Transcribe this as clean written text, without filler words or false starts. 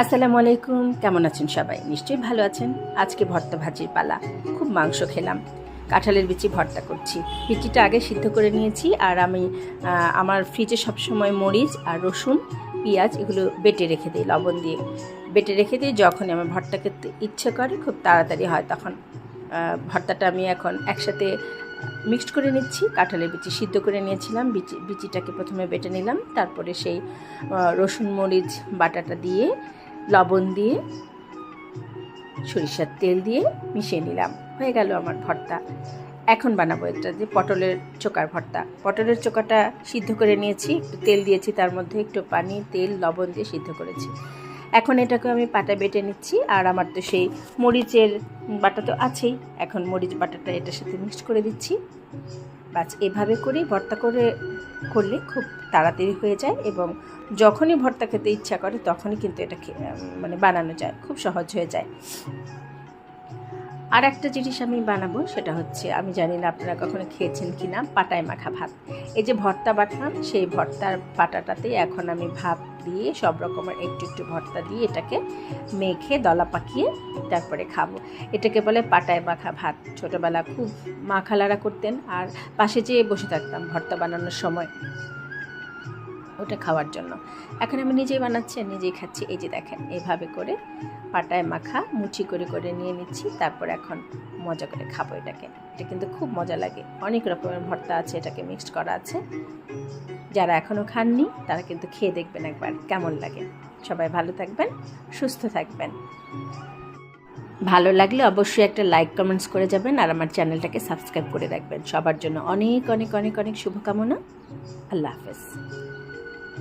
আসসালামু আলাইকুম, কেমন আছেন সবাই? নিশ্চয়ই ভালো আছেন। আজকে ভর্তা ভাজির পালা। খুব মাংস খেলাম, কাঁঠালের বিচি ভর্তা করছি। বিচিটা আগে সিদ্ধ করে নিয়েছি, আর আমি আমার ফ্রিজে সবসময় মরিচ আর রসুন, পেঁয়াজ এগুলো বেটে রেখে দিই, লবণ দিয়ে বেটে রেখে দিই। যখনই আমার ভর্তা খেতে ইচ্ছে করে খুব তাড়াতাড়ি হয়, তখন ভর্তাটা আমি এখন একসাথে মিক্সড করে নিচ্ছি। কাঁঠালের বিচি সিদ্ধ করে নিয়েছিলাম, বিচিটাকে প্রথমে বেটে নিলাম, তারপরে সেই রসুন মরিচ বাটাটা দিয়ে লবণ দিয়ে সরিষার তেল দিয়ে মিশিয়ে নিলাম। হয়ে গেল আমার ভর্তা। এখন বানাবো একটা যে পটলের চোকার ভর্তা। পটলের চোকাটা সিদ্ধ করে নিয়েছি, একটু তেল দিয়েছি, তার মধ্যে একটু পানি, তেল, লবণ দিয়ে সিদ্ধ করেছি। এখন এটাকে আমি পাটা বেটে নিচ্ছি, আর আমার তো সেই মরিচের বাটা তো আছেই। এখন মরিচ বাটাটা এটার সাথে মিক্সড করে দিচ্ছি। বাস এভাবে করেই ভর্তা করলে খুব তাড়াতাড়ি হয়ে যায়, এবং যখনই ভর্তা খেতে ইচ্ছা করে তখনই কিন্তু এটা বানানো যায়, খুব সহজ হয়ে যায়। আর একটা জিনিস আমি বানাবো, সেটা হচ্ছে, আমি জানি না আপনারা কখনো খেয়েছেন কি না, পাটায় মাখা ভাত। এই যে ভর্তা বাটলাম, সেই ভর্তার পাটাটাতেই এখন আমি ভাত দিয়ে সব রকমের একটু একটু ভর্তা দিয়ে এটাকে মেখে দলা পাকিয়ে তারপরে খাবো। এটাকে বলে পাটায় মাখা ভাত। ছোটোবেলা খুব মা খালারা করতেন, আর পাশে যেয়ে বসে থাকতাম ভর্তা বানানোর সময় ওটা খাওয়ার জন্য। এখন আমি নিজেই বানাচ্ছি আর নিজেই খাচ্ছি। এই যে দেখেন, এইভাবে করে পাটায় মাখা মুচি করে করে নিয়ে নিচ্ছি, তারপর এখন মজা করে খাবো এটাকে। এটা কিন্তু খুব মজা লাগে, অনেক রকমের ভর্তা আছে, এটাকে মিক্সড করা আছে। যারা এখনও খাননি তারা কিন্তু খেয়ে দেখবেন একবার কেমন লাগে। সবাই ভালো থাকবেন, সুস্থ থাকবেন। ভালো লাগলে অবশ্যই একটা লাইক কমেন্টস করে যাবেন, আর আমার চ্যানেলটাকে সাবস্ক্রাইব করে রাখবেন। সবার জন্য অনেক অনেক অনেক অনেক শুভকামনা। আল্লাহ হাফেজ।